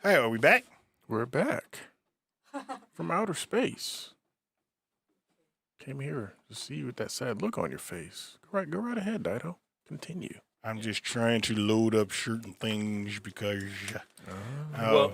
Hey, are we back? We're back from outer space. Came here to see you with that sad look on your face. Go right ahead, Dido. Continue. I'm just trying to load up certain things because. Well,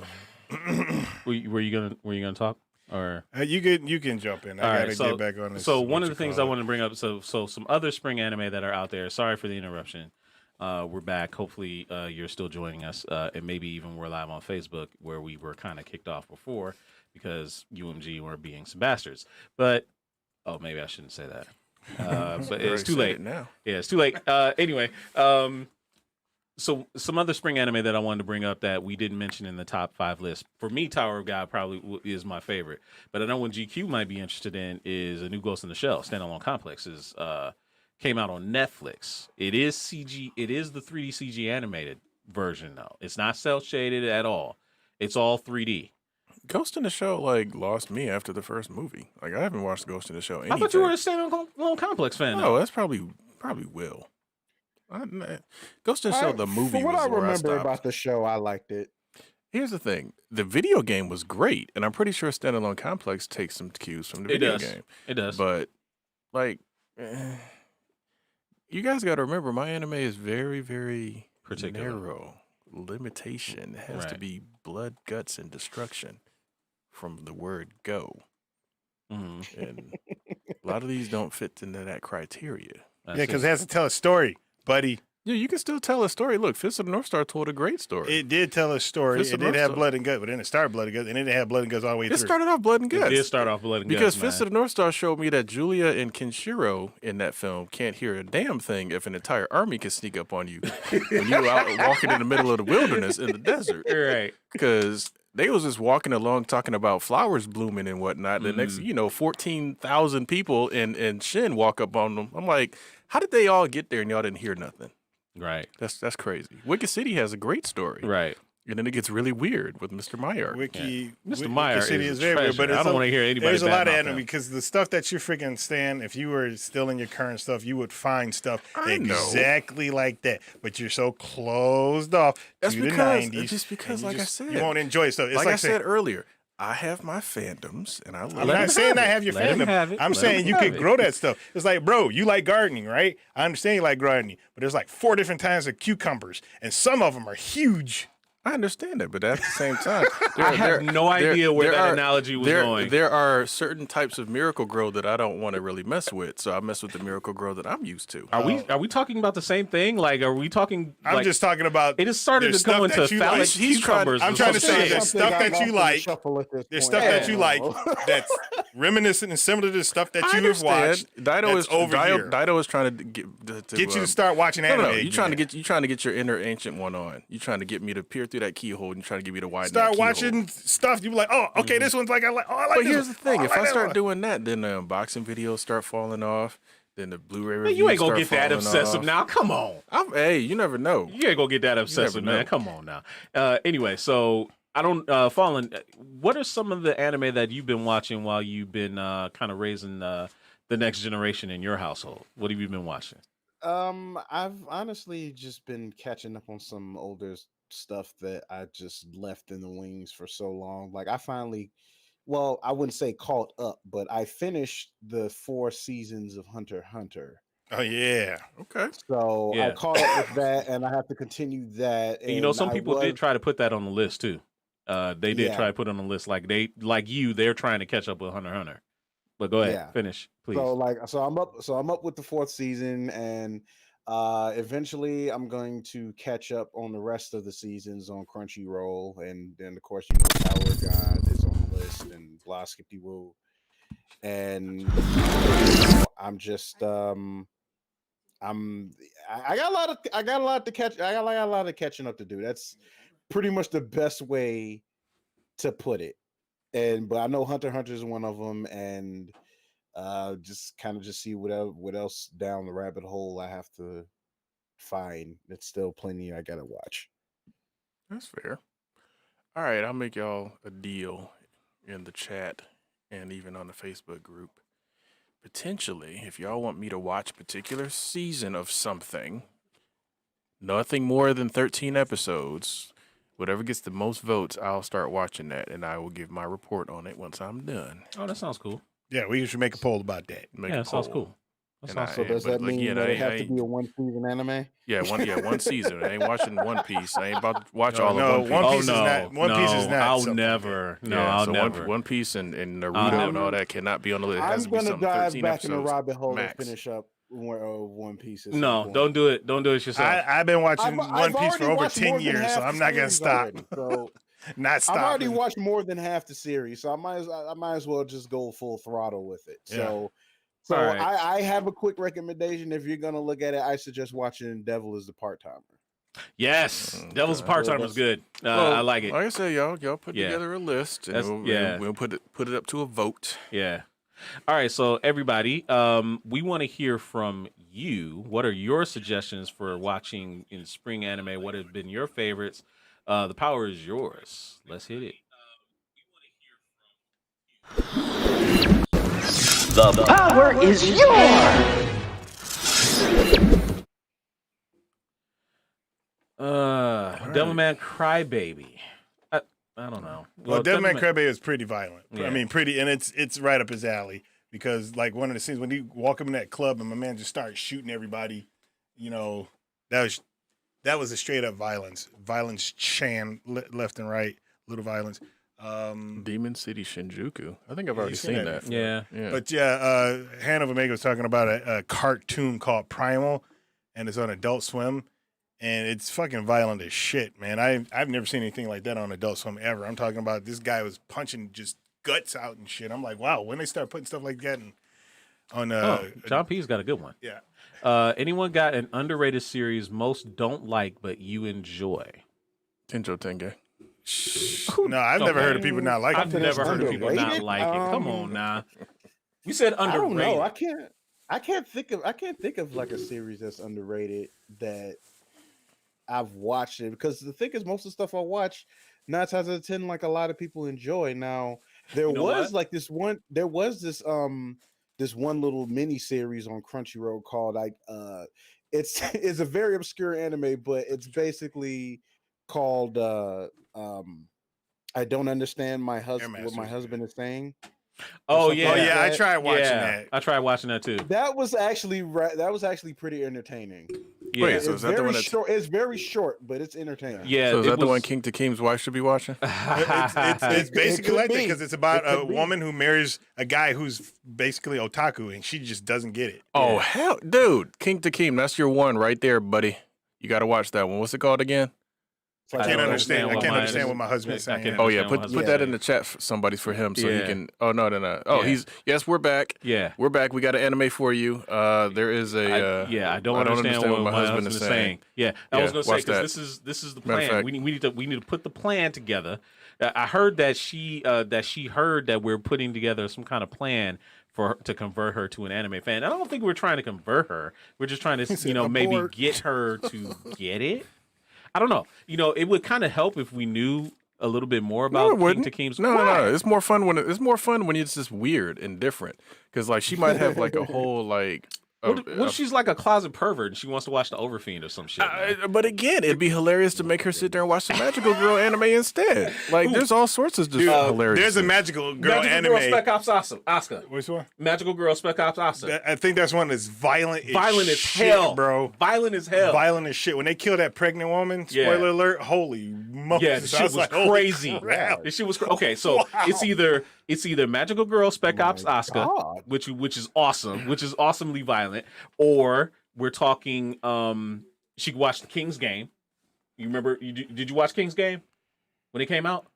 were you gonna talk or? You can jump in. I gotta get back on this. So one of the things I want to bring up, so some other spring anime that are out there. Sorry for the interruption. We're back. Hopefully, you're still joining us, and maybe even we're live on Facebook where we were kind of kicked off before because UMG were being some bastards. But maybe I shouldn't say that. But it's too late now. Yeah, it's too late. Anyway, so some other spring anime that I wanted to bring up that we didn't mention in the top 5 list. For me, Tower of God probably is my favorite. But I know one GQ might be interested in is a new Ghost in the Shell standalone complex. Came out on Netflix. It is CG. It is the 3D CG animated version though. It's not cel shaded at all. It's all 3D. Ghost in the Shell lost me after the first movie. I haven't watched Ghost in the Shell. I thought you were a standalone complex fan. No, that's probably Will. Ghost in the Shell, the movie. From what was I where remember stopped. about the show, I liked it. Here's the thing: the video game was great, and I'm pretty sure standalone complex takes some cues from the video game. It does. But you guys got to remember, my anime is very, very particular. Narrow. Limitation. It has to be blood, guts, and destruction from the word go. Mm-hmm. And a lot of these don't fit into that criteria. Because it has to tell a story, buddy. Yeah, you can still tell a story. Look, Fist of the North Star told a great story. It did tell a story. It did have blood and guts, but then it started blood and guts, and then it had blood and guts all the way through. It started off blood and guts. It did start off blood and because guts, Fist of the North Star showed me that Julia and Kenshiro in that film can't hear a damn thing if an entire army can sneak up on you when you're out walking in the middle of the wilderness in the desert. Right. Because they was just walking along talking about flowers blooming and whatnot. The next, 14,000 people in Shin walk up on them. I'm like, how did they all get there and y'all didn't hear nothing? Right. That's crazy. Wicked City has a great story. Right. And then it gets really weird with Mr. Meyer. Mr. Meyer is very weird, but I don't want to hear anybody. There's a lot of anime because the stuff that you freaking stand, if you were still in your current stuff, you would find stuff exactly like that. But you're so closed off to the 90s. Just because, like I said, you won't enjoy stuff. It's like I said earlier, I have my fandoms, and I love I'm not saying I have your fandom. I'm saying you can grow that stuff. It's like, bro, you like gardening, right? I understand you like gardening, but there's like 4 different kinds of cucumbers, and some of them are huge. I understand that, but at the same time, I have no idea where that analogy was going. There are certain types of Miracle Grow that I don't want to really mess with, so I mess with the Miracle Grow that I'm used to. Are we talking about the same thing? Like, are we talking? I'm just talking about. It has started to go into phallic cucumbers. I'm trying to say there's stuff that you like. There's stuff that you like that's reminiscent and similar to the stuff that you have watched. Dido is trying to get you to start watching anime. No, you're trying to get your inner ancient one on. You're trying to get me to peer through that keyhole and trying to get me to widen that keyhole. Watching stuff. You be like, oh, okay, this one's like I like. Oh, I like. But here's the thing: if I start doing that, then the unboxing videos start falling off. Then the Blu-ray reviews you ain't gonna start get that obsessive off. now. Come on. Hey, you never know. You ain't gonna get that obsessive, man. Come on now. Anyway, so I don't Fallen. What are some of the anime that you've been watching while you've been kind of raising the next generation in your household? What have you been watching? I've honestly just been catching up on some older stuff that I just left in the wings for so long. Like I finally, well, I wouldn't say caught up, but I finished the 4 seasons of Hunter x Hunter. Oh yeah, okay. So I caught up with that, and I have to continue that. And some people did try to put that on the list too. They did try to put it on the list, they're trying to catch up with Hunter x Hunter. But go ahead, finish, please. So I'm up with the 4th season, and eventually I'm going to catch up on the rest of the seasons on Crunchyroll, and then of course Tower of God is on the list, and blah skippy woo, and I'm just I got a lot to catch. I got a lot of catching up to do. That's pretty much the best way to put it. But I know Hunter x Hunter is one of them, and just see what else down the rabbit hole I have to find. It's still plenty I gotta watch. That's fair. All right, I'll make y'all a deal in the chat and even on the Facebook group. Potentially, if y'all want me to watch a particular season of something, nothing more than 13 episodes, Whatever gets the most votes, I'll start watching that, and I will give my report on it once I'm done. Oh, that sounds cool. Yeah, we should make a poll about that. Make Yeah, a that sounds poll. cool. That And sounds I- So cool. does but, that like, mean yeah, that I it have ain't- to be a one season anime? One season. I ain't watching One Piece. I ain't about to watch No, all no, of One Piece. One Piece is not- One Piece is not I'll something like never. that. No, Yeah, I'll so never. One Piece and I'll Naruto and never. all that cannot be on the list. It has I'm to be gonna something dive 13 back in the episodes rabbit hole max. and finish up One Piece. at some No, point. don't do it. Don't do it yourself. I've been watching I've One Piece already for over watched more 10 than years, so half I'm the not gonna series stop. already, so Not I've already stopping. watched more than half the series, so I might as well just go full throttle with it. So All right. I have a quick recommendation. If you're gonna look at it, I suggest watching Devil is the Part-Timer. Yes, Devil's Okay. Part-Timer is good. I like it. Like I said, y'all put Yeah. together a list, That's- and yeah. we'll put it up to a vote. Yeah. All right, so everybody, we want to hear from you. What are your suggestions for watching in spring anime? What have been your favorites? The power is yours. Let's hit it. The power is yours! Devilman Crybaby. I don't know. Well, Devilman Crybaby is pretty violent. Yeah. I mean, pretty, and it's right up his alley because, like, one of the scenes when you walk up in that club and my man just starts shooting everybody, you know, that was a straight up violence chan left and right, little violence. Demon City Shinjuku. I think I've already you've seen seen that that. Yeah. Yeah. But yeah, Hannah of Omega was talking about a cartoon called Primal, and it's on Adult Swim, and it's fucking violent as shit, man. I've never seen anything like that on Adult Swim ever. I'm talking about this guy was punching just guts out and shit. I'm like, wow, when they start putting stuff like that on John P's got a good one. yeah. Anyone got an underrated series most don't like but you enjoy? Tenjo Tenge. No, I've never heard of people not liking I've it. never heard of people not underrated? liking. Come on now. You said I don't underrated. know. I can't think of like a series that's underrated that I've watched it, because the thing is, most of the stuff I watch 9 times out of 10, like, a lot of people enjoy. Now there You know was what? like this one little mini series on Crunchyroll called it's a very obscure anime, but it's basically called I don't understand what Masters, my husband is saying. Oh something yeah, Oh yeah, I that. tried watching yeah. that. I tried watching that too. That was actually pretty entertaining. Yeah, Wait, so is that the one that's- short? It's very short, but it's entertaining. yeah. So is it that the was- one King Takim's wife should be watching? It's basically could like that be. because it's about It a could be. woman who marries a guy who's basically otaku and she just doesn't get it. Oh hell, dude, King Takim, that's your one right there, buddy. You got to watch that one. What's it called again? I can't understand. I can't understand what my husband's I saying. can't Oh yeah, understand what put my that in husband's the chat for somebody's for him so he Yeah. can. Oh no. Oh, Yeah. yes, we're back. Yeah. We're back. We got an anime for you. There is a. I don't understand what my husband is saying. Yeah, I Yeah, was going to say watch that. because this is the Matter of plan. fact- We need to put the plan together. I heard that she heard that we're putting together some kind of plan to convert her to an anime fan. I don't think we're trying to convert her. We're just trying to maybe abort. get her to get it. I don't know. It would kind of help if we knew a little bit more No, about it King wouldn't. Takim's. No. Why? It's more fun when it's just weird and different. Because like she might have like a whole like. What if she's like a closet pervert and she wants to watch the Overfiend or some shit? man? But again, it'd be hilarious to make her sit there and watch the Magical Girl anime instead. Like, there's all sorts of just hilarious. There's a things. magical girl Magical anime. Girl Spec Ops Oscar. Which one? Magical Girl Spec Ops Oscar. I think that's one that's violent. Violent as shit, hell, bro. Violent as hell. Violent as shit. When they kill that pregnant woman, Yeah. spoiler alert, holy Moses. Yeah, the shit I was like, holy crazy. crap. The shit was okay. So Wow. it's either Magical Girl Spec Ops Oscar, God. which is awesome, which is awesomely violent, or we're talking. She could watch the King's Game. You remember? Did you watch King's Game when it came out?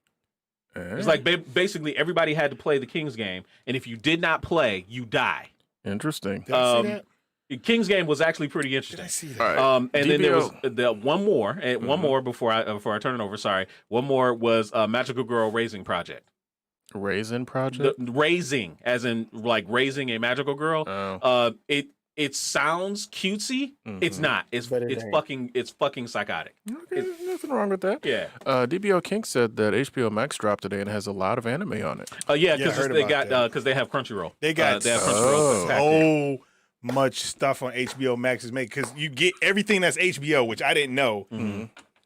It's like basically everybody had to play the King's Game, and if you did not play, you die. Interesting. Did I see that? King's Game was actually pretty Did I interesting. see that? All right. And then there was DBO. one more, one more before I turn it over. Sorry, one more was Magical Girl Raising Project. Raisin Project. The raising, as in like raising a magical girl. Oh. It sounds cutesy. It's Mhm. not. It's But it ain't. fucking psychotic. Okay, nothing wrong with that. Yeah. DBO King said that HBO Max dropped today and has a lot of anime on it. Yeah, Yeah, I because heard they about got that. because they have Crunchyroll. They got they have Crunchyroll. Oh. packed in. so much stuff on HBO Max is made because you get everything that's HBO, which I didn't know. Mm-hmm.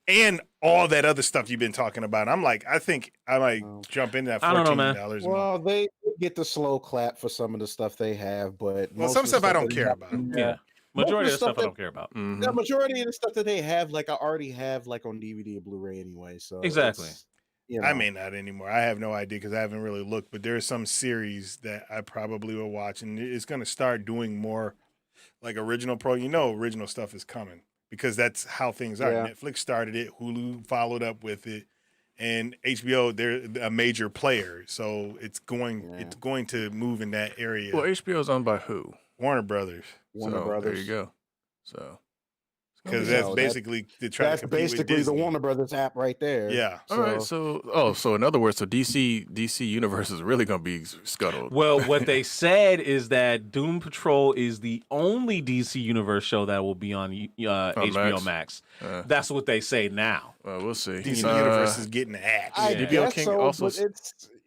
and all that other stuff you've been talking about. I'm like, I think I might jump into that I don't know, $14 man. a month. Well, they get the slow clap for some of the stuff they have, but Well, most some of the stuff I don't that they care have- about. Yeah. Most Majority of the stuff I that- don't care about. Mhm. The majority of the stuff that they have, like I already have, like on DVD or Blu-ray anyway. So Exactly. it's, you know, I may not anymore. I have no idea because I haven't really looked, but there's some series that I probably will watch, and it's going to start doing more like original original stuff is coming because that's how things are. Yeah. Netflix started it, Hulu followed up with it, and HBO, they're a major player, so it's going to move in that area. Well, HBO is owned by who? Warner Brothers, Warner So, Brothers. There you go. So because No, that's that- basically to try to That's compete with basically the Disney. Warner Brothers app right there. Yeah. all right. So in other words, so DC Universe is really gonna be scuttled. Well, what they said is that Doom Patrol is the only DC Universe show that will be on HBO Max. That's what they say now. We'll see. DC Universe is getting axed. I DBO guess King so, also but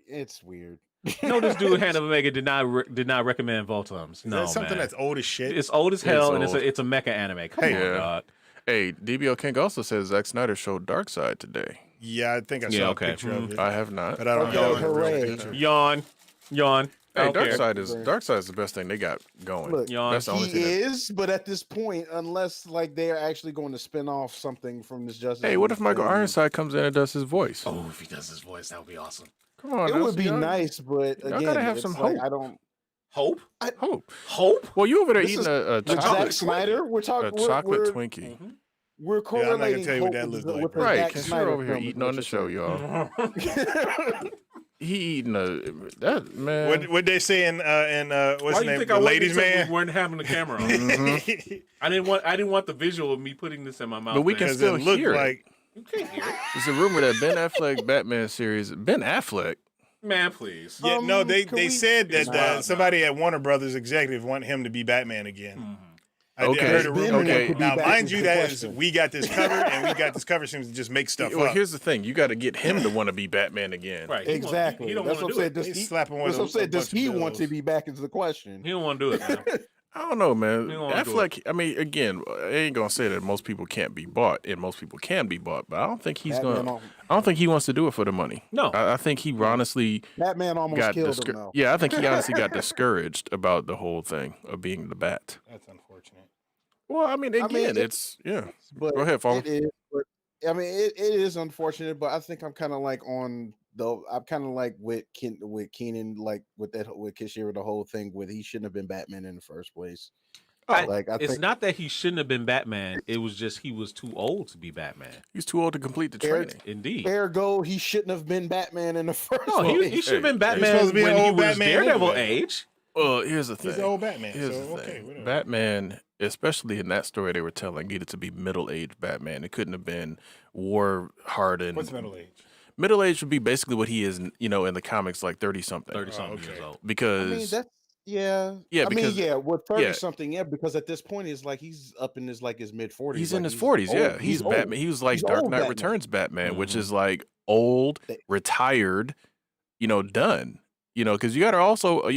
it's weird. You know, this dude Hand of Omega did not recommend Voltums. Is No, that something man. that's old as shit? It's old as hell, and old. it's a mecha anime. Come on, Yeah. dog. Hey, DBO King also says Zack Snyder showed Darkseid today. Yeah, I think I Yeah, saw okay. a picture of it, I have not. but I don't Okay, know. hooray. Yawn. I Hey, don't care. Darkseid is the best thing they got going. Look, Yawn. That's the only he thing. is, but at this point, unless like they are actually going to spin off something from this Justice. Hey, what League if Michael thing, Ironside comes in and does his voice? Oh, if he does his voice, that would be awesome. Come on, It now, would be see, y'all- nice, but y'all again, gotta have it's some like, hope. I don't. Hope? Hope. Well, you over there This eating is- a With Zack chocolate, Snyder, we're talking chocolate we're, Twinkie. we're I'm not gonna correlating tell you what hope that with looks the- like, with the bro. Right, Zack because Snyder you're over here film is eating what on the you're show, saying. y'all. He eating that man. What they say in what's Why his do you name? think The I ladies' waited till man. we weren't having the camera on? Mhm. I didn't want the visual of me putting this in my mouth. But we man. can Because still it looked hear it. like You can't hear it. There's a rumor that Ben Affleck Batman series. Ben Affleck. Man, please. yeah. No, they Can we- said that It's wild somebody at Warner Brothers executive want him to be Batman again. I Okay. heard a Ben rumor. Okay. could be Now, back mind is you, the that is question. we got this cover, and we got this cover seems to just make stuff Well, up. here's the thing: you got to get him to want to be Batman again. Right. Exactly. He don't That's want what to I'm do saying. it. Does He's he? slapping one That's of what I'm saying. a Does bunch of he want to bills. be back into the question? He don't want to do it, man. I don't know, man. He don't wanna do Affleck. I mean, again, I ain't gonna say that most people can't be bought, and most people can be bought, but I don't think he's Batman gonna. al- I don't think he wants to do it for the money. No. I think he honestly Batman almost got killed him discouraged. though. Yeah, I think he honestly got discouraged about the whole thing of being the Bat. That's unfortunate. Well, I mean, again, it's yeah. But Go ahead, Paul. it is. But I mean, it is unfortunate. But I think I'm kind of like on the. I'm kind of like with Keenan, like with Kishiro, the whole thing with he shouldn't have been Batman in the first place. I- Like I It's think not that he shouldn't have been Batman. It was just he was too old to be Batman. He's too old to complete the Eric- training. Indeed. ergo he shouldn't have been Batman in the first No, place. he should have been He's Batman supposed to be an when he old was Batman Daredevil anyway. age. Well, here's the thing. He's the old Batman. Here's so the okay, thing. whatever. Batman, especially in that story they were telling, needed to be middle-aged Batman. It couldn't have been war-hardened. What's middle age? Middle age would be basically what he is, in the comics, like 30-something. 30-something okay. years old. I Because mean that's yeah. Yeah, I mean because- yeah, with 30 yeah. something, yeah, because at this point it's like he's up in his mid 40s. he's like, in his 40s, old. yeah. He's old. Batman. He was like He's Dark old Knight Batman. Returns Batman, which Mhm. is like old, They- retired, done. Because you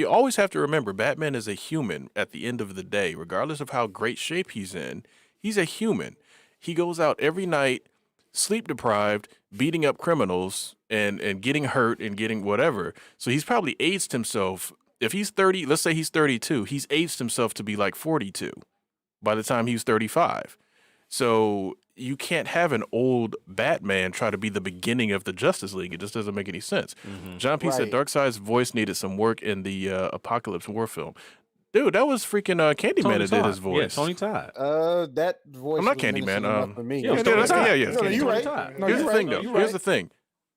always have to remember Batman is a human at the end of the day, regardless of how great shape he's in. He's a human. He goes out every night, sleep deprived, beating up criminals and getting hurt and getting whatever. So he's probably aged himself. If he's 30, let's say he's 32, he's aged himself to be like 42 by the time he was 35. So you can't have an old Batman try to be the beginning of the Justice League. It just doesn't make any sense. John P. said Right. Darkseid's voice needed some work in the Apocalypse War film. Dude, that was freaking Candyman that did his voice. Yeah, Tony Todd. That voice. I'm not was Candyman, menacing enough for me. yeah, Yeah, Tony that's- Todd. yeah, Yeah, it's No, you're Tony right. Todd. No, Here's you're the right. thing, No, though. you're Here's right. the thing.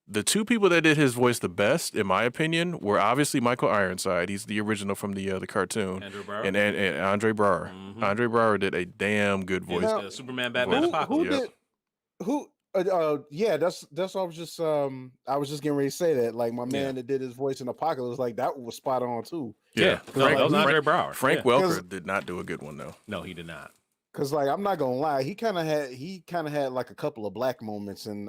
The two people that did his voice the best, in my opinion, were obviously Michael Ironside. He's the original from the cartoon. Andrew Barr. And Andre Braugher. Mhm. Andre Braugher did a damn good voice. Now- The Superman, Batman, Who- Apocalypse. Yep. Who? Yeah, that's what I was just getting ready to say that like my man that did his voice in Apocalypse, like that was spot on too. Yeah, no, that was Andre Braugher. Frank Yeah. Welker did not do a good one though. No, he did not. Cause like I'm not gonna lie, he kind of had like a couple of black moments in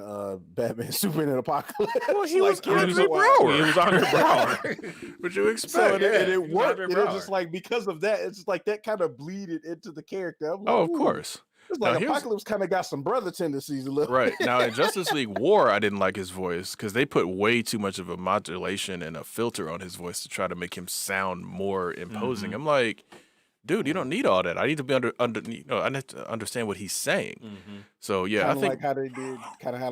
Batman, Superman, and Apocalypse. Well, he was Like, Andre after a while. Brower. He was Andre Braugher. What you So expect? it he was worked. Andre And it was just Braugher. like because of that, it's just like that kind of bleeded into the character. I'm like, Oh, of ooh. course. It's Now, like here's- Apocalypse kind of got some brother tendencies a little. Right. Now, in Justice League War, I didn't like his voice because they put way too much of a modulation and a filter on his voice to try to make him sound more imposing. I'm like, dude, you don't need all that. I need to be I need to understand what he's saying. So, yeah, Kind I of think, like how they did,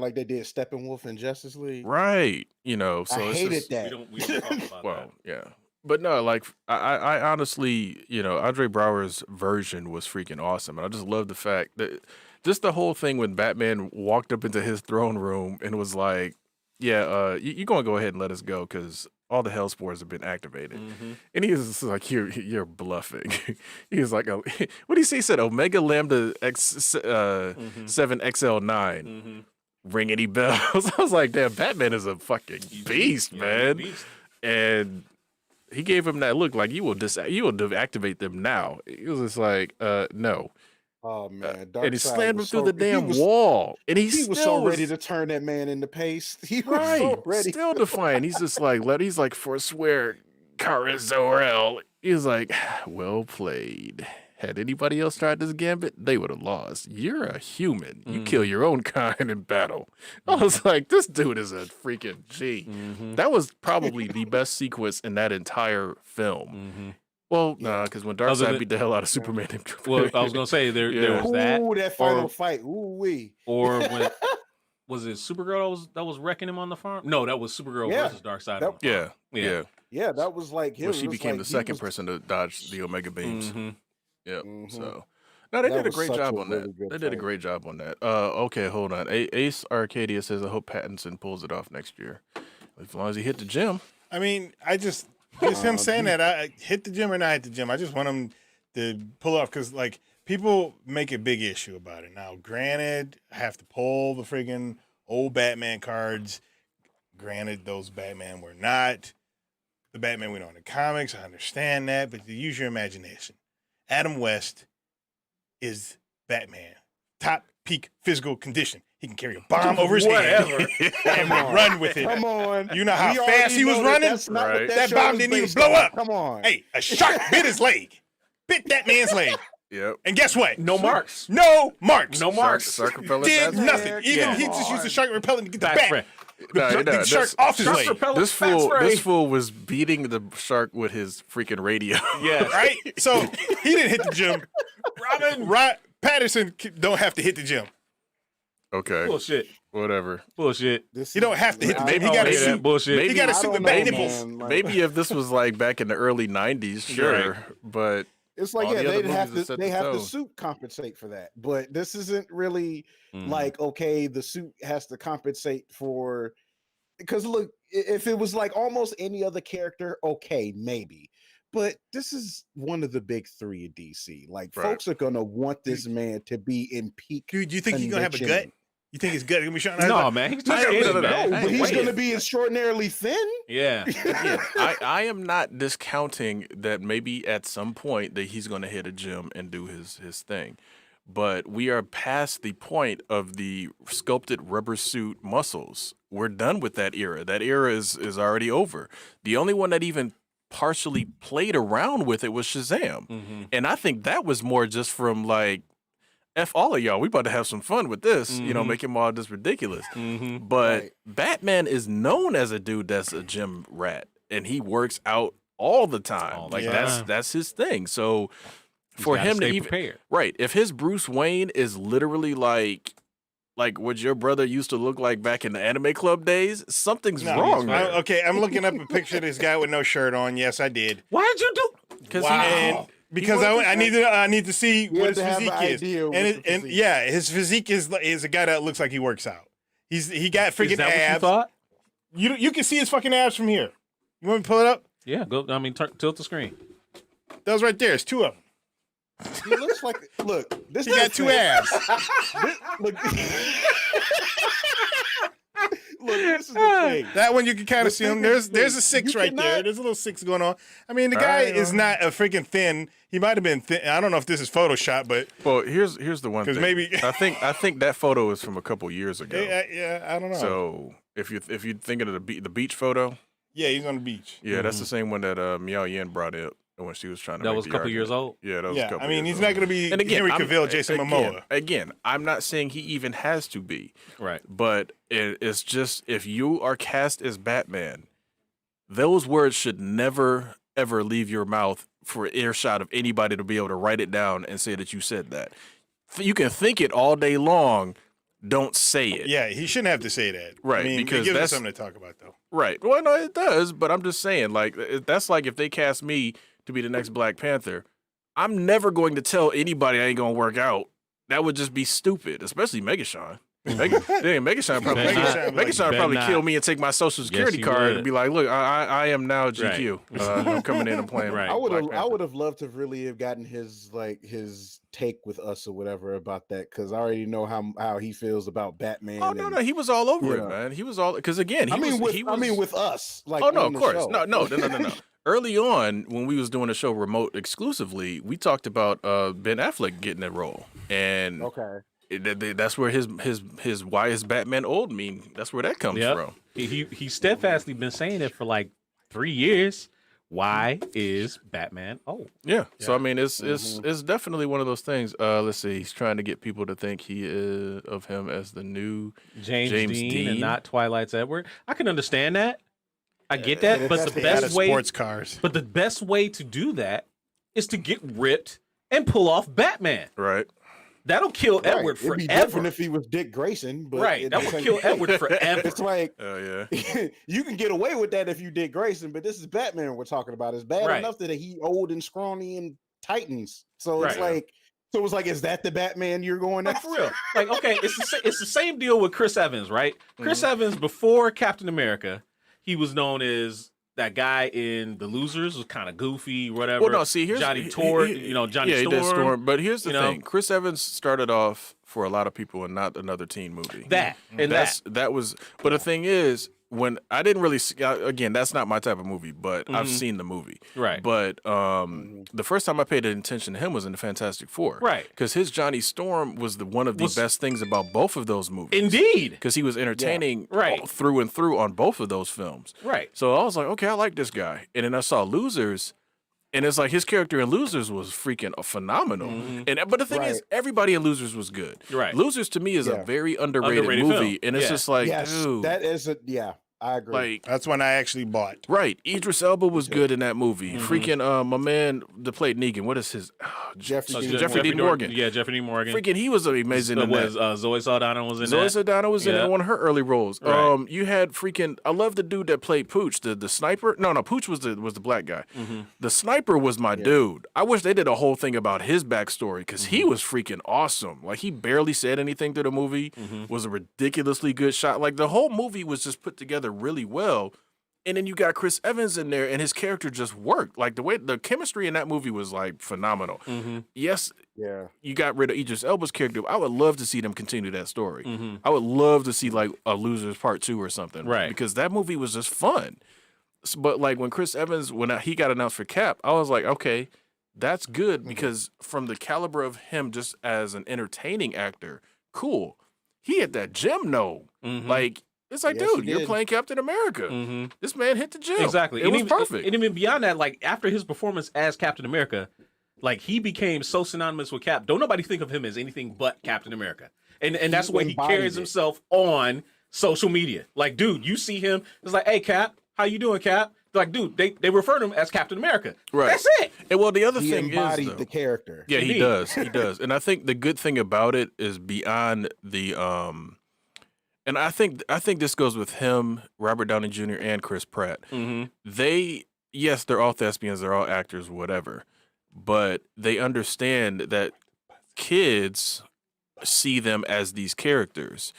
like they did Steppenwolf in Justice League. right. So I it's hated just, that. We don't talk about well, yeah. But no, like I honestly, Andre Brower's version was freaking awesome, and I just love the fact that just the whole thing when Batman walked up into his throne room and was like, "Yeah, you're gonna go ahead and let us go because all the hell spores have been activated," and he was just like, "You're bluffing." He was like, what did he say? He said Omega Lambda X 7 XL 9. Ring any bells? I was like, damn, Batman is a fucking beast, man. And he gave him that look like you will deactivate them now. He was just like, no. Oh man, And he Darkseid slammed him was through so- the damn he was, wall. And he was still so ready to turn that man into paste. He was right, so ready. still defiant. He's just like, he's like, forswear Kara-Zor-El. He's like, well played. Had anybody else tried this gambit, they would have lost. You're a human. You kill your own kind in battle. I was like, this dude is a freaking G. That was probably the best sequence in that entire film. Well, nah, because when Other Darkseid than- beat the hell out of Superman. Well, I was gonna say there was that, Ooh, that final or- fight. Ooh wee. or when was it Supergirl that was wrecking him on the farm? No, that was Supergirl Yeah. versus Darkseid. That- on the farm. yeah. Yeah, that was like him. Well, she It was became like the he second was- person to dodge the Omega beams. Yep. Mhm. So, no, they That did a was great such job a on really that. good They did a fight. great job on that. Okay, hold on. Ace Arcadia says, I hope Pattinson pulls it off next year. As long as he hit the gym. I mean, just him saying that, I hit the gym or not hit the gym. I just want him to pull off because, like, people make a big issue about it. Now, granted, I have to pull the friggin' old Batman cards. Granted, those Batman were not the Batman we know in the comics. I understand that, but use your imagination. Adam West is Batman. Top peak physical condition. He can carry a bomb over his head and run with it. Come on. You know how We fast already he was know that running? that's not what Right. That show bomb is didn't even based blow on. up. Come on. Hey, a shark bit his leg. Bit that man's leg. Yep. And guess what? No marks. No marks. No marks. Shark repellent. Did that's- nothing. Even come he just used the on. shark repellent to get the Back bat. spray. The shark off his leg. This fool was beating the shark with his freaking radio. Yes. Right? So he didn't hit the gym. Patterson don't have to hit the gym. Okay. Bullshit. Whatever. Bullshit. This He don't have to hit the I- gym. He I got don't to hear that suit. bullshit. Maybe- He got I to suit don't with know, bat nipples. man. Like, Maybe if this was like back in the early 90s, sure. But it's like, all yeah, the other they'd have movies to are set they the have the tone. suit compensate for that. But this isn't really Mm. like, okay, the suit has to compensate for, because look, if it was like almost any other character, okay, maybe. But this is one of the big three of DC. Like, Right. folks are gonna want this man to be in peak. Dude, you think he's going to have a gut? condition. You think his gut is going to be showing? No, man. He's too No, skinny, no, man. No, I but ain't he's weighing. gonna be extraordinarily thin. Yeah. Again, I am not discounting that maybe at some point that he's going to hit a gym and do his thing. But we are past the point of the sculpted rubber suit muscles. We're done with that era. That era is already over. The only one that even partially played around with it was Shazam. And I think that was more just from like, F all of y'all, we about to have some fun with this, make him all just ridiculous. But Right. Batman is known as a dude that's a gym rat, and he works out all the time. All the Like time. that's his thing. So for gotta him to stay even prepared. right, if his Bruce Wayne is literally like what your brother used to look like back in the anime club days, something's No, wrong there. Okay, I'm looking up a picture of this guy with no shirt on. Yes, I did. Why did you do? Because And because I need to see You what have his to have physique an is. idea of And what the and physique yeah, his physique is a guy that looks like he works out. He got Is freaking that what you abs. thought? You can see his fucking abs from here. You want me to pull it up? Yeah. Go. I mean, tilt the screen. That was right there. It's two of them. He looks like, look, this He got two abs. Look, look, this is the thing. That one you can kind The of see him. thing is, There's a six you right there. cannot- There's a little six going on. I mean, the guy Right, is not a freaking thin. He might have been thin. I don't know if this is Photoshop, but well, here's the one 'Cause thing. maybe- I think that photo is from a couple years ago. yeah, I don't know. So if you're thinking of the beach photo, yeah, he's on the beach. yeah, that's the same one that Miao Yin brought up. when she was trying to That make was a the couple years argument. old. Yeah, that was a Yeah, couple I mean, years he's not old. going to be And again, Henry Cavill, Jason Momoa. Again, I'm not saying he even has to be, Right. but it's just if you are cast as Batman, those words should never ever leave your mouth for earshot of anybody to be able to write it down and say that you said that. You can think it all day long. Don't say it. Yeah, he shouldn't have to say that. Right, I mean, because it gives us that's- something to talk about, though. Right. Well, no, it does, but I'm just saying, like, that's like if they cast me to be the next Black Panther, I'm never going to tell anybody I ain't gonna work out. That would just be stupid, especially Megatron. Megatron probably, Better probably not. kill me and take my social security he card would. and be like, "Look, I am now GQ. I'm coming in and playing." Right. I would Black have Panther." I would have loved to really have gotten his take with us or whatever about that, because I already know how he feels about Batman. Oh no, he was all over you it, know. man. He was all because again, he was. with us. Like, Oh no, on of the course, show. no. Early on, when we was doing the show remote exclusively, we talked about Ben Affleck getting that role, and Okay. that's where his why is Batman old mean. That's where that comes Yep. from. He steadfastly been saying it for like 3 years. Why is Batman old? Yeah. So I mean, it's definitely one of those things. Let's see. He's trying to get people to think he is of him as the new James Dean Dean. and not Twilight's Edward. I can understand that. I get that, Yeah, but that's the the Out best of way, sports cars. but the best way to do that is to get ripped and pull off Batman. right. That'll kill Right. Edward It'd be forever. different if he was Dick Grayson, but Right, that would kill Edward forever. It's like Oh yeah. you can get away with that if you Dick Grayson, but this is Batman we're talking about. It's bad Right. enough that he old and scrawny and Titans. So it's Right. like, is that the Batman you're going Like after? for real. Like, okay, it's the same deal with Chris Evans, right? Chris Evans before Captain America, he was known as that guy in The Losers, was kind of goofy, whatever. Well, no. See, here's Johnny Tort, Johnny yeah, Storm. he did Storm. But here's the you know? thing: Chris Evans started off for a lot of people and not another teen movie. That and that was. But the thing is, when I didn't really again, that's not my type of movie, but I've seen the movie. Right. But the first time I paid attention to him was in the Fantastic Four. Right. Because his Johnny Storm was one of the best things about both of those movies. Indeed. Because he was entertaining Right. all through and through on both of those films. Right. So I was like, okay, I like this guy. And then I saw Losers, and it's like his character in Losers was freaking phenomenal. But the thing is, Right. everybody in Losers was good. Right. Losers to me is a Yeah. very underrated Underrated movie, film. and it's Yeah. just like, Yes, dude, that is I agree. like. That's when I actually bought. Right, Idris Elba was good in that movie. Freaking my man that played Negan. What is his Jeffrey Dean Jeffrey Dean Morgan. Yeah, Jeffrey Dean Morgan. Freaking, he was amazing in that. Zoe Saldana was in Zoe that. Saldana was in Yeah. one of her early roles. Right. You had freaking. I love the dude that played Pooch, the sniper. No, Pooch was the black guy. The sniper was my dude. I wish they did a whole thing about his backstory because he was freaking awesome. Like he barely said anything through the movie. Was a ridiculously good shot. Like the whole movie was just put together really well. And then you got Chris Evans in there, and his character just worked. Like the chemistry in that movie was like phenomenal. Yes, Yeah. you got rid of Idris Elba's character. I would love to see them continue that story. I would love to see like a Losers Part 2 or something. Right. Because that movie was just fun. But like when Chris Evans, he got announced for Cap, I was like, okay, that's good because from the caliber of him just as an entertaining actor, cool. He hit that gym Like, it's like, Yes, dude, he you're did. playing Captain America. This man hit the gym. Exactly. It was perfect. And even beyond that, like after his performance as Captain America, like he became so synonymous with Cap. Don't nobody think of him as anything but Captain America. And that's the way he embodied carries it. himself on social media. Like, dude, you see him, it's like, hey Cap, how you doing, Cap? Like, dude, they refer to him as Captain America. Right. That's it. And well, the other He thing is, embodied though, the character. yeah, he Indeed. does. He does. And I think the good thing about it is beyond the and I think this goes with him, Robert Downey Jr. and Chris Pratt. They're all thespians, they're all actors, whatever. But they understand that kids see them as these characters.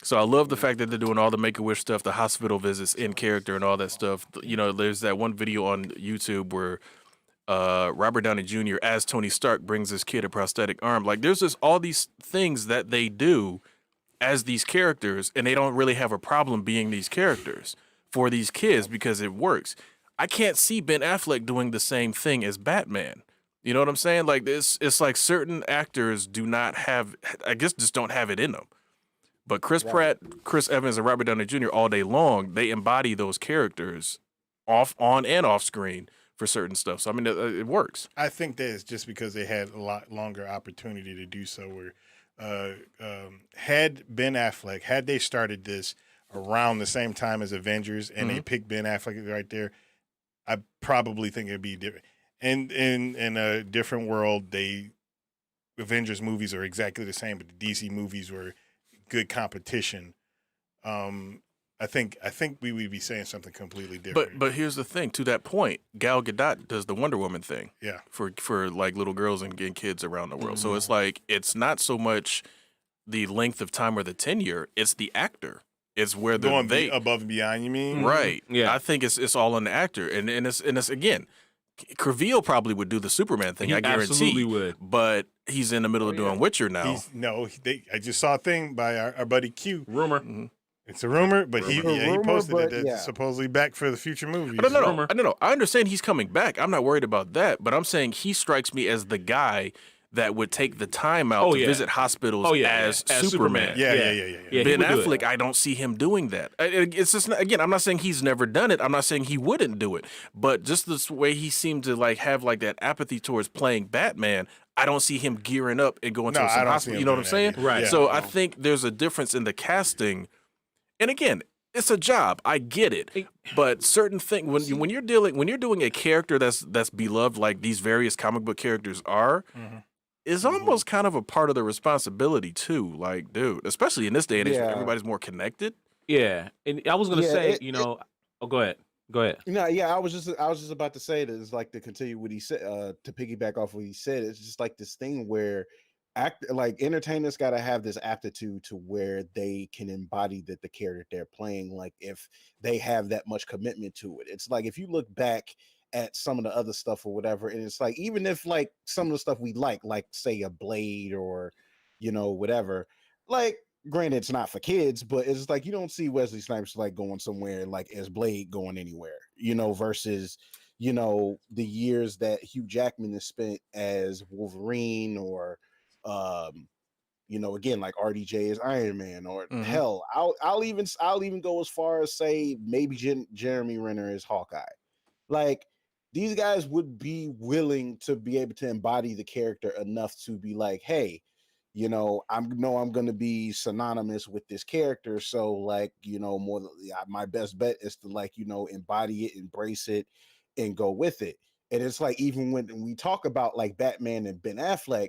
So I love the fact that they're doing all the Make-A-Wish stuff, the hospital visits in character and all that stuff. You know, there's that one video on YouTube where Robert Downey Jr. as Tony Stark brings his kid a prosthetic arm. Like there's just all these things that they do as these characters, and they don't really have a problem being these characters for these kids because it works. I can't see Ben Affleck doing the same thing as Batman. You know what I'm saying? Like this, it's like certain actors do not have, I guess, just don't have it in them. But Chris Pratt, Chris Evans, and Robert Downey Jr. all day long, they embody those characters on and off screen for certain stuff. So I mean, it works. I think that it's just because they had a lot longer opportunity to do so. Where had Ben Affleck, had they started this around the same time as Avengers, and they picked Ben Affleck right there, I probably think it'd be different. And in a different world, Avengers movies are exactly the same, but the DC movies were good competition. I think we would be saying something completely different. But here's the thing. To that point, Gal Gadot does the Wonder Woman thing. Yeah. For like little girls and kids around the world. So it's like it's not so much the length of time or the tenure; it's the actor. It's where they above and beyond. You mean? Right? Yeah. I think it's all on the actor, and it's again. Cavill probably would do the Superman thing. He I guarantee. absolutely would. But he's in the middle of doing Witcher now. I just saw a thing by our buddy Q. Rumor. It's a rumor, but he posted but that that's supposedly back for the future movies. No. I understand he's coming back. I'm not worried about that. But I'm saying he strikes me as the guy that would take the time out to visit hospitals as Superman. Yeah. Ben Affleck, I don't see him doing that. It's just again, I'm not saying he's never done it. I'm not saying he wouldn't do it. But just this way he seemed to like have like that apathy towards playing Batman. I don't see him gearing up and going to some hospital. You know what I'm saying? Right. Yeah. So I think there's a difference in the casting. And again, it's a job. I get it. But certain things when you're doing a character that's beloved like these various comic book characters are. Is almost kind of a part of the responsibility too. Like, dude, especially in this day and age, where everybody's more connected. Yeah, and I was gonna say, go ahead. No, I was just about to say that it's like to continue what he said, to piggyback off what he said. It's just like this thing where entertainers got to have this aptitude to where they can embody the character they're playing. Like if they have that much commitment to it, it's like if you look back at some of the other stuff or whatever, and it's like even if like some of the stuff we like say a Blade or whatever, like granted it's not for kids, but it's like you don't see Wesley Snipes like going somewhere like as Blade going anywhere, versus the years that Hugh Jackman has spent as Wolverine or again like RDJ as Iron Man, or hell I'll even go as far as say maybe Jeremy Renner as Hawkeye. Like these guys would be willing to be able to embody the character enough to be like, hey, I'm going to be synonymous with this character. So like, my best bet is to like, embody it, embrace it, and go with it. And it's like, even when we talk about like Batman and Ben Affleck,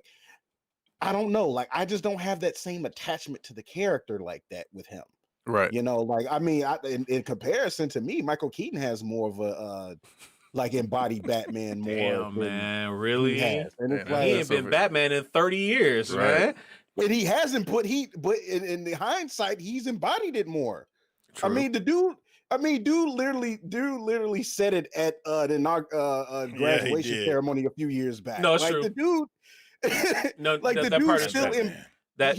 I don't know, like, I just don't have that same attachment to the character like that with him. Right. Like, I mean, in comparison to me, Michael Keaton has more of a, like embodied Batman more. Damn, man, really? He has. And it's like, he ain't been Batman in 30 years, man. But he hasn't but in the hindsight, he's embodied it more. True. I mean, dude literally said it at the graduation ceremony a few years back. No, it's like true. The dude, no, like that the dude part is still true. That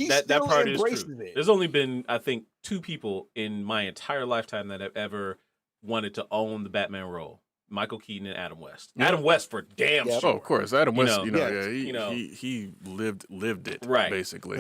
part is true. it. There's only been, I think, 2 people in my entire lifetime that have ever wanted to own the Batman role. Michael Keaton and Adam West. Yeah. Adam West for damn sure. Oh, of course, Adam West. He he lived it right. basically.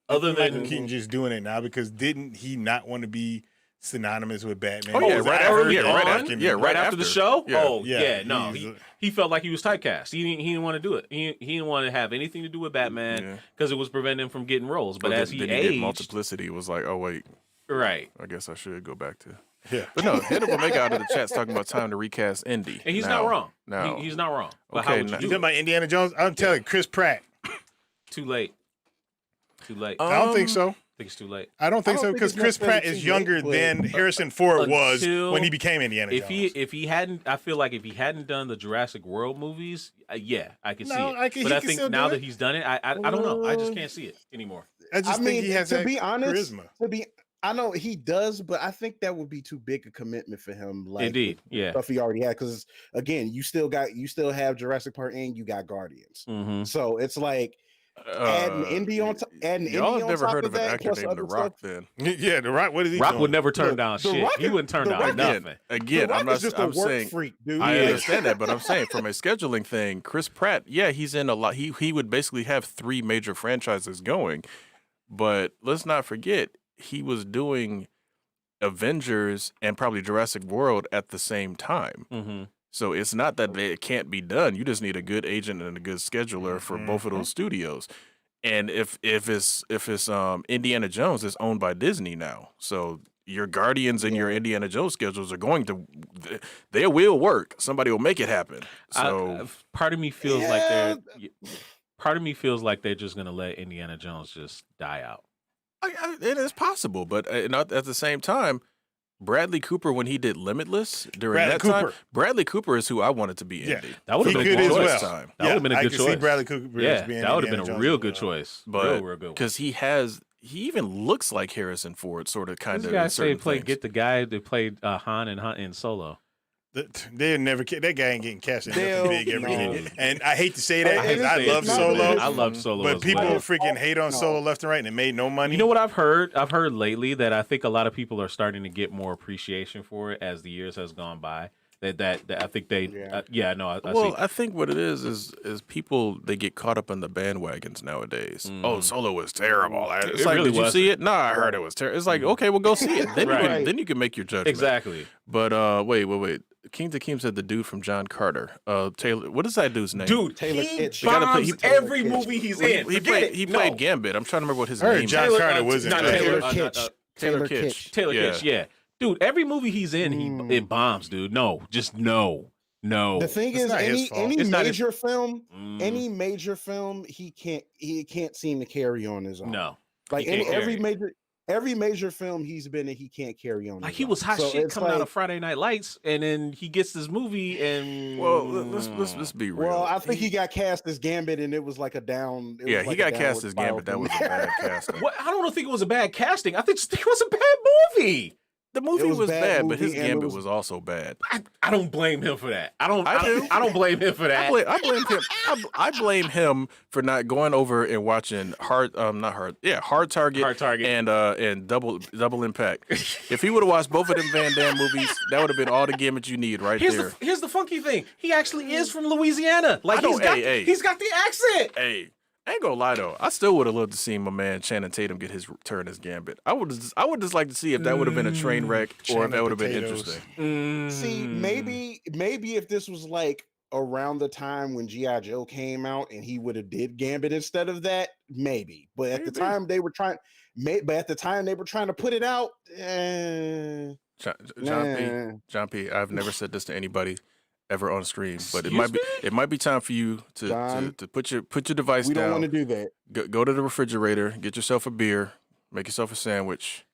Other than Michael Keaton just doing it now because didn't he not want to be synonymous with Batman? Oh yeah, right after the show. Yeah. Oh yeah, no, he felt like he was typecast. He didn't want to do it. He didn't want to have anything to do with Batman because it was preventing him from getting roles. But as he aged, Multiplicity was like, oh wait, right. I guess I should go back to. Yeah, but no, hit up Omega out of the chat's talking about time to recast Indy, and he's not wrong. No, he's not wrong. But okay, how would you you talking about Indiana Jones? I'm telling you, Chris Pratt. Too late. I don't think so. I think it's too late. I don't think so because Chris Pratt is younger than Harrison Ford was when he became Indiana Jones. If he hadn't, I feel like if he hadn't done the Jurassic World movies, I could see it. But I think now that he's done it, I don't know. I just can't see it anymore. I think he has to that be honest, charisma. I know he does, but I think that would be too big a commitment for him. Like, indeed, yeah, stuff he already had. Because again, you still have Jurassic Park and you got Guardians. Mm-hmm. So it's like adding Indy on top. Y'all have never heard of an actor named The Rock? Then yeah, The Rock. What is he? Rock doing? would never turn down shit. He wouldn't turn down nothing. Again, I'm not. I'm saying. Freak, dude. I understand that, but I'm saying from a scheduling thing, Chris Pratt. Yeah, he's in a lot. He would basically have 3 major franchises going, but let's not forget he was doing Avengers and probably Jurassic World at the same time. Mm-hmm. So it's not that it can't be done. You just need a good agent and a good scheduler for both of those studios. And if it's Indiana Jones, it's owned by Disney now. So your Guardians and your Indiana Jones schedules are going to, they will work. Somebody will make it happen. So part of me feels like they're just gonna let Indiana Jones just die out. It is possible, but not at the same time. Bradley Cooper, when he did Limitless during that time, Bradley Cooper is who I wanted to be Indy. That would have been a good choice. That would have been a good choice. I could see Bradley Cooper as being that would have Indiana been a Jones real as good well. choice. But real good because he even looks like Harrison Ford, sort of, kind This of. guy say things. get the guy that played Han in Solo. They never. That guy ain't getting cast in nothing big ever no. again. And I hate to say that I hate because to I say it love too, Solo. I love Solo, but as people well. freaking hate on Solo left and right, and it made no money. You know what I've heard? I've heard lately that I think a lot of people are starting to get more appreciation for it as the years has gone by. That I think they, I see. I think what it is people, they get caught up in the bandwagons nowadays. Oh, Solo was terrible. It's It like, really did you wasn't. see it? No, I heard it was terrible. It's like, okay, well, go see it. Then then you can make your judgment. Exactly. But wait. King Takeem said the dude from John Carter. Taylor, what is that dude's name? Dude, Taylor he Kitsch. bombs every Kitsch. movie he's Well, in. he played Gambit. I'm trying to remember what his I heard name John is. Carter was in not that. Taylor Kitsch. Taylor Kitsch. Taylor Yeah. Kitsch, yeah. Dude, every movie he's in, it bombs, dude. No, just no. The thing It's is, not his any fault. It's not major film, Mm. he can't seem to carry on his own. No. Like he can't every carry it. major film he's been in, he can't carry on. Like his he was own. hot So shit it's coming out like- of Friday Night Lights, and then he gets this movie, and Well, let's be real. Well, I think he got cast as Gambit, and it was like a down. Yeah, he got cast as Gambit. That was a bad casting. What? I don't think it was a bad casting. I think it was a bad movie. The movie was was bad bad, but movie, his and it Gambit was- was also bad. I don't blame him for that. I do. don't blame him for that. I blame him. I blame him for not going over and watching Hard Target, and Double Impact. If he would have watched both of them Van Damme movies, that would have been all the Gambit you need right there. Here's the funky thing. He actually is from Louisiana. Like I know, he's got the accent. Hey, I ain't gonna lie though. I still would have loved to see my man Channing Tatum get his turn as Gambit. I would just like to see if that would have been a train wreck or if that would have been potatoes. interesting. See, maybe if this was like around the time when G.I. Joe came out and he would have did Gambit instead of that, maybe. But at the time they were trying to put it out. John P. I've never said this to anybody ever on stream, but Excuse it might be time for you to put your device We down. don't want to do that. Go to the refrigerator, get yourself a beer, make yourself a sandwich,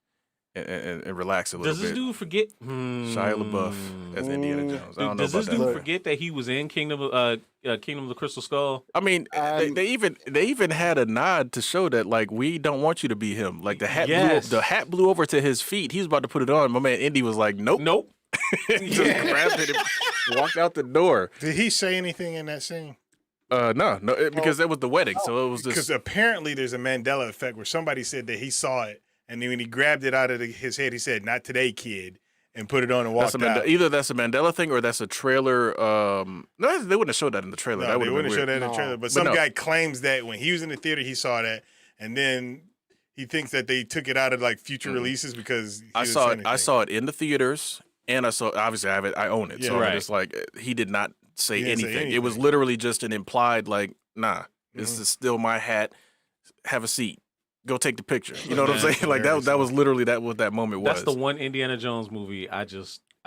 and relax a little Does bit. this dude forget Shia LaBeouf as Indiana Jones. I don't know Does about this that. dude forget that he was in Kingdom of the Crystal Skull? I mean, they even had a nod to show that like we don't want you to be him. Like the hat blew over to his feet. He was about to put it on. My man Indy was like, nope. Just grabbed it and walked out the door. Did he say anything in that scene? No, because that was the wedding, so it was Because just. apparently there's a Mandela effect where somebody said that he saw it, and then when he grabbed it out of his head, he said, "Not today, kid," and put it on and walked out. Either that's a Mandela thing or that's a trailer. No, they wouldn't have showed that in the trailer. No, that they would wouldn't have show been that weird. in the trailer. But But some no. guy claims that when he was in the theater, he saw that, and then he thinks that they took it out of like future releases because he I didn't saw say it. I anything. saw it in the theaters, and I saw. Obviously, I have it. I own it. Yeah. So Right. it's like he did not say He didn't say anything. It was anything. literally just an implied like, nah, this is still my hat. Have a seat. Go take the picture. You know what I'm Man, saying? Like that was literally what that moment was. That's the one Indiana Jones movie I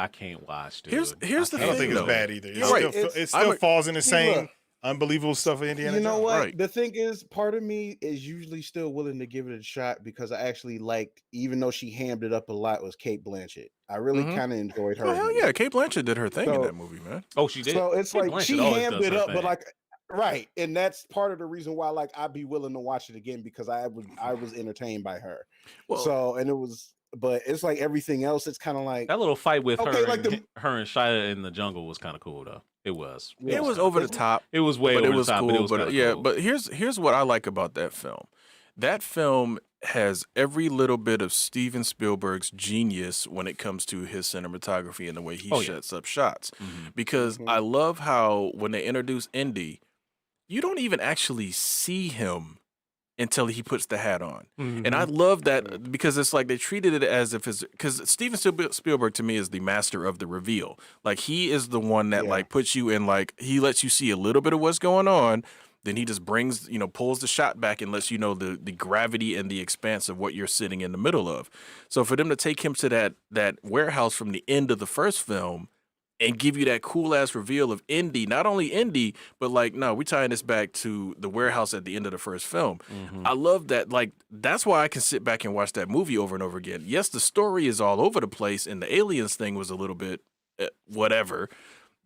can't watch, dude. Here's the I don't thing, think though. it's bad either. You're right. It still falls in the same look. unbelievable stuff of Indiana You know Jones. what? Right. The thing is, part of me is usually still willing to give it a shot because I actually liked, even though she hammed it up a lot, was Kate Blanchett. I really kind of enjoyed her. Oh in hell it. yeah, Kate Blanchett did her thing in So- that movie, man. Oh, she did. So it's Kate like Blanchett she always hammed does it her up, thing. but like right, and that's part of the reason why like I'd be willing to watch it again because I was entertained by her. Well- So and it was, but it's like everything else. It's kind of like that little fight with Okay, her, like and, her and Shia in the jungle was kind of cool, though. It was. It was over the top. It was way but over it was the top, cool. but it was But kinda yeah, cool. but here's what I like about that film. That film has every little bit of Steven Spielberg's genius when it comes to his cinematography and the way he sets up shots. Because I love how when they introduce Indy, you don't even actually see him until he puts the hat on. And I Mm-hmm. love that because it's like they treated it as if it's because Steven Spielberg to me is the master of the reveal. Like he is the one that Yeah. like puts you in like he lets you see a little bit of what's going on. Then he just brings, pulls the shot back and lets you know the gravity and the expanse of what you're sitting in the middle of. So for them to take him to that warehouse from the end of the first film and give you that cool ass reveal of Indy, not only Indy, but like, no, we're tying this back to the warehouse at the end of the first film. Mm-hmm. I love that. Like, that's why I can sit back and watch that movie over and over again. Yes, the story is all over the place, and the aliens thing was a little bit whatever,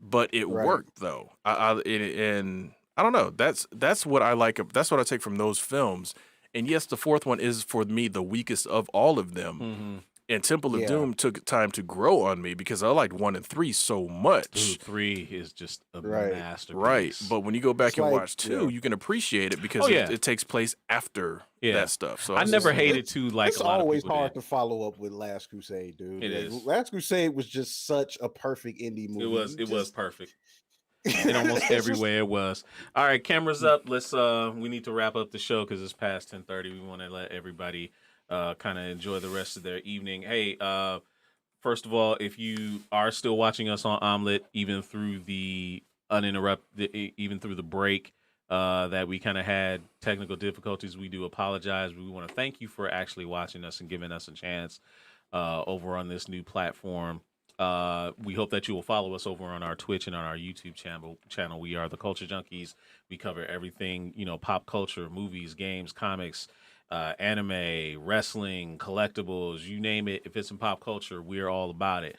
but it Right. worked though. And I don't know. That's what I like. That's what I take from those films. And yes, the fourth one is for me the weakest of all of them. Mm-hmm. And Temple of Yeah. Doom took time to grow on me because I liked 1 and 3 so much. Dude, 3 is just a Right. masterpiece. Right. But when you go back It's and like- watch 2, yeah. you can appreciate it because Oh, yeah. it takes place after Yeah. that stuff. So I was never just- hated 2 like it's a lot always of people hard did. to follow up with Last Crusade, dude. It Like, is. Last Crusade was just such a perfect indie movie. It was Just- perfect. In almost It's every just- way it was. All right, cameras up. Let's we need to wrap up the show because it's past 10:30. We want to let everybody kind of enjoy the rest of their evening. Hey, first of all, if you are still watching us on Omelet, even through the even through the break that we kind of had technical difficulties, we do apologize. We want to thank you for actually watching us and giving us a chance over on this new platform. We hope that you will follow us over on our Twitch and on our YouTube channel. We are the Culture Junkies. We cover everything, pop culture, movies, games, comics, anime, wrestling, collectibles, you name it. If it's in pop culture, we're all about it.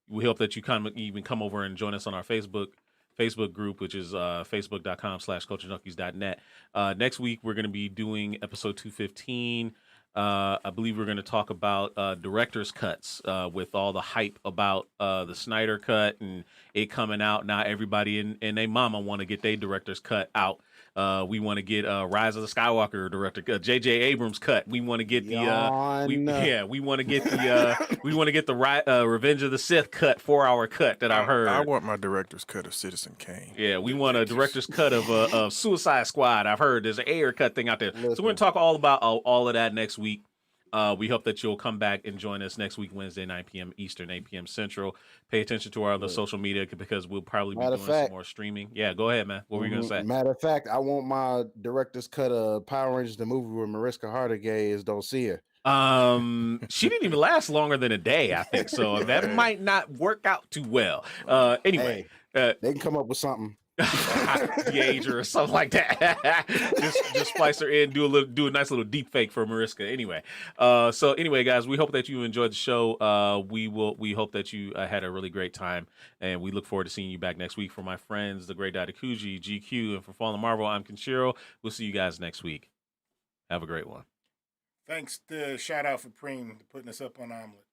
We hope that you even come over and join us on our Facebook group, which is facebook.com/culturejunkies.net. Next week, we're going to be doing episode 215. I believe we're going to talk about director's cuts with all the hype about the Snyder cut and it coming out. Now everybody and their mama want to get their director's cut out. We want to get Rise of the Skywalker director J.J. Abrams cut. We want to get we want to get the Revenge of the Sith cut, 4-hour cut that I've heard. I want my director's cut of Citizen Kane. Yeah, we want a director's cut of Suicide Squad. I've heard there's an Ayer cut thing out there. So we're going to talk all about all of that next week. We hope that you'll come back and join us next week, Wednesday, 9 p.m. Eastern, 8 p.m. Central. Pay attention to our other social media because we'll probably be doing some more streaming. Yeah, go ahead, man. What were you going to say? Matter of fact, I want my director's cut of Power Rangers, the movie where Mariska Hargitay is Dulcia. She didn't even last longer than a day, I think. So that might not work out too well. Anyway, They can come up with something. de-age her or something like that. just splice her in, do a nice little deep fake for Mariska. Anyway, guys, we hope that you enjoyed the show. We hope that you had a really great time, and we look forward to seeing you back next week. For my friends, the great Dadakuji, GQ, and for Fallen Marvel, I'm Kenshiro. We'll see you guys next week. Have a great one. Thanks to shout out for Preem for putting us up on Omelet.